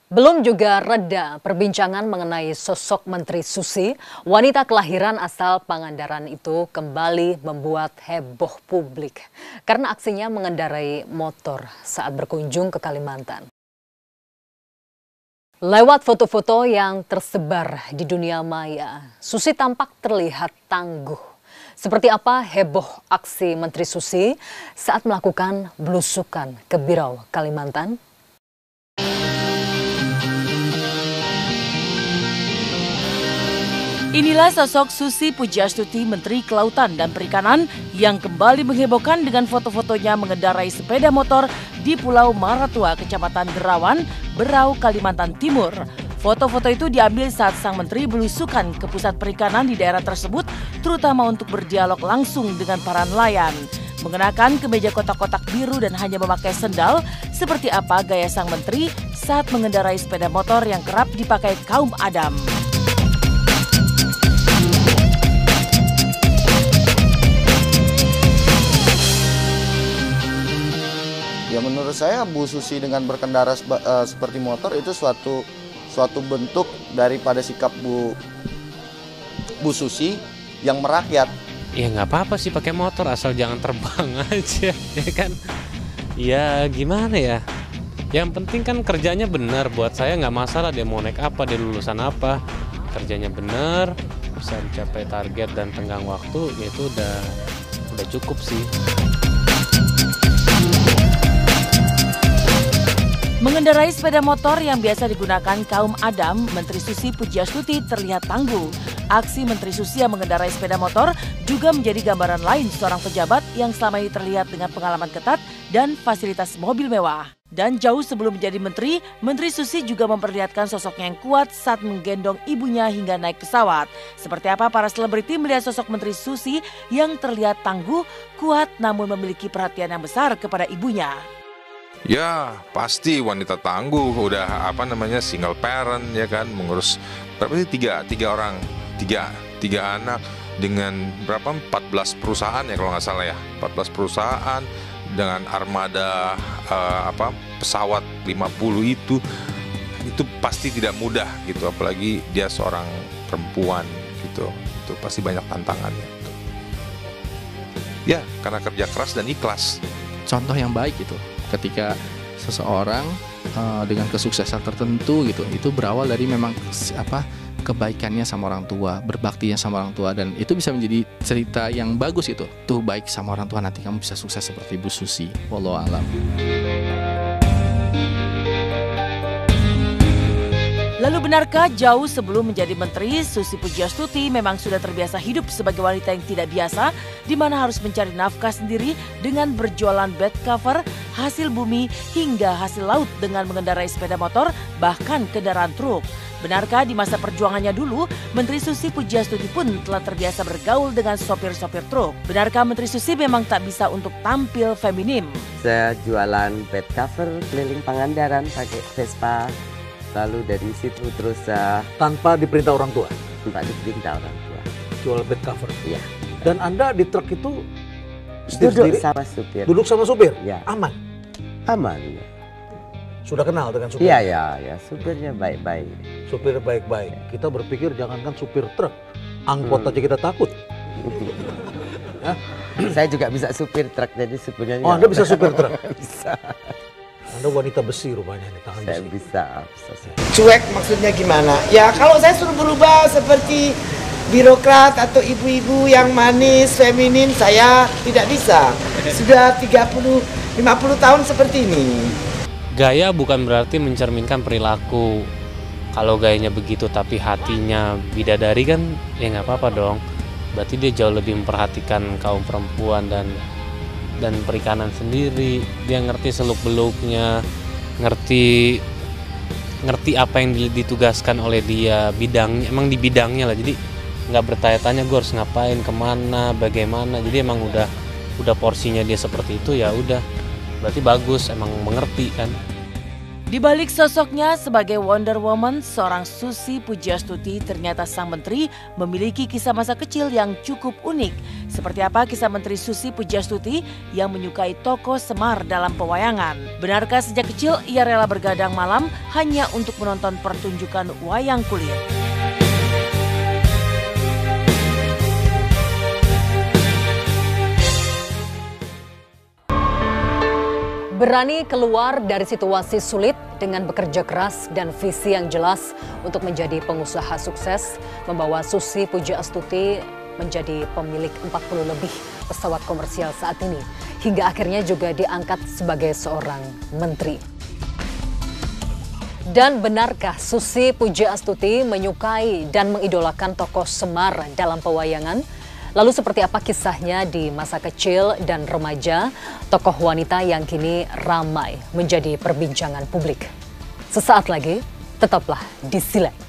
Belum juga reda perbincangan mengenai sosok Menteri Susi, wanita kelahiran asal Pangandaran itu kembali membuat heboh publik karena aksinya mengendarai motor saat berkunjung ke Kalimantan. Lewat foto-foto yang tersebar di dunia maya, Susi tampak terlihat tangguh. Seperti apa heboh aksi Menteri Susi saat melakukan belusukan ke Birau, Kalimantan? Inilah sosok Susi Pujiastuti, Menteri Kelautan dan Perikanan yang kembali menghebohkan dengan foto-fotonya mengendarai sepeda motor di Pulau Maratua, Kecamatan Derawan, Berau, Kalimantan Timur. Foto-foto itu diambil saat sang menteri belusukan ke pusat perikanan di daerah tersebut, terutama untuk berdialog langsung dengan para nelayan. Mengenakan kemeja kotak-kotak biru dan hanya memakai sendal, seperti apa gaya sang menteri saat mengendarai sepeda motor yang kerap dipakai kaum Adam. Ya menurut saya Bu Susi dengan berkendara seperti motor itu suatu bentuk daripada sikap Bu Susi yang merakyat. Ya nggak apa-apa sih pakai motor asal jangan terbang aja, ya kan? Ya gimana ya? Yang penting kan kerjanya benar. Buat saya nggak masalah dia mau naik apa, dia lulusan apa, kerjanya benar, bisa mencapai target dan tenggang waktu, ya itu udah cukup sih. Mengendarai sepeda motor yang biasa digunakan kaum Adam, Menteri Susi Pujiastuti terlihat tangguh. Aksi Menteri Susi yang mengendarai sepeda motor juga menjadi gambaran lain seorang pejabat yang selama ini terlihat dengan pengalaman ketat dan fasilitas mobil mewah. Dan jauh sebelum menjadi menteri, Menteri Susi juga memperlihatkan sosoknya yang kuat saat menggendong ibunya hingga naik pesawat. Seperti apa para selebriti melihat sosok Menteri Susi yang terlihat tangguh, kuat namun memiliki perhatian yang besar kepada ibunya. Ya pasti wanita tangguh, udah single parent ya kan, mengurus berapa sih tiga anak dengan berapa 14 perusahaan ya kalau nggak salah ya, 14 perusahaan dengan armada pesawat 50 itu pasti tidak mudah gitu, apalagi dia seorang perempuan gitu, itu pasti banyak tantangannya. Ya karena kerja keras dan ikhlas. Contoh yang baik itu ketika seseorang dengan kesuksesan tertentu gitu, itu berawal dari memang kebaikannya sama orang tua, berbaktinya sama orang tua, dan itu bisa menjadi cerita yang bagus itu. Tuh baik sama orang tua, nanti kamu bisa sukses seperti Bu Susi. Wallahu a'lam. Lalu benarkah jauh sebelum menjadi menteri, Susi Pujiastuti memang sudah terbiasa hidup sebagai wanita yang tidak biasa, di mana harus mencari nafkah sendiri dengan berjualan bed cover, hasil bumi, hingga hasil laut dengan mengendarai sepeda motor, bahkan kendaraan truk. Benarkah di masa perjuangannya dulu, Menteri Susi Pujiastuti pun telah terbiasa bergaul dengan sopir-sopir truk? Benarkah Menteri Susi memang tak bisa untuk tampil feminim? Saya jualan bed cover keliling Pangandaran pakai Vespa. Lalu dari situ terus tanpa diperintah orang tua? Tanpa diperintah orang tua. Jual bed cover? Iya. Dan Anda di truk itu duduk sama supir? Duduk sama supir? Ya. Aman? Aman. Ya. Sudah kenal dengan supir? Iya, supirnya baik-baik. Supir baik-baik. Ya. Kita berpikir jangankan supir truk, angkot aja kita takut. Saya juga bisa supir truk, jadi supirnya. Oh, Anda bisa supir truk? Bisa. Anda wanita besi rupanya nih, tangan saya besi. Bisa. Cuek maksudnya gimana? Ya kalau saya suruh berubah seperti birokrat atau ibu-ibu yang manis, feminin, saya tidak bisa. Sudah 50 tahun seperti ini. Gaya bukan berarti mencerminkan perilaku. Kalau gayanya begitu tapi hatinya bidadari kan ya nggak apa-apa dong. Berarti dia jauh lebih memperhatikan kaum perempuan dan perikanan sendiri. Dia ngerti seluk-beluknya, ngerti apa yang ditugaskan oleh dia, bidangnya, emang di bidangnya lah. Jadi nggak bertanya-tanya gue harus ngapain, kemana, bagaimana. Jadi emang udah porsinya dia seperti itu, ya udah. Berarti bagus, emang mengerti kan. Di balik sosoknya sebagai Wonder Woman, seorang Susi Pujiastuti ternyata sang menteri memiliki kisah masa kecil yang cukup unik. Seperti apa kisah Menteri Susi Pujiastuti yang menyukai tokoh Semar dalam pewayangan? Benarkah sejak kecil ia rela bergadang malam hanya untuk menonton pertunjukan wayang kulit? Berani keluar dari situasi sulit dengan bekerja keras dan visi yang jelas untuk menjadi pengusaha sukses, membawa Susi Pujiastuti menjadi pemilik 40 lebih pesawat komersial saat ini, hingga akhirnya juga diangkat sebagai seorang menteri. Dan benarkah Susi Pujiastuti menyukai dan mengidolakan tokoh Semar dalam pewayangan? Lalu seperti apa kisahnya di masa kecil dan remaja tokoh wanita yang kini ramai menjadi perbincangan publik? Sesaat lagi, tetaplah di Silek.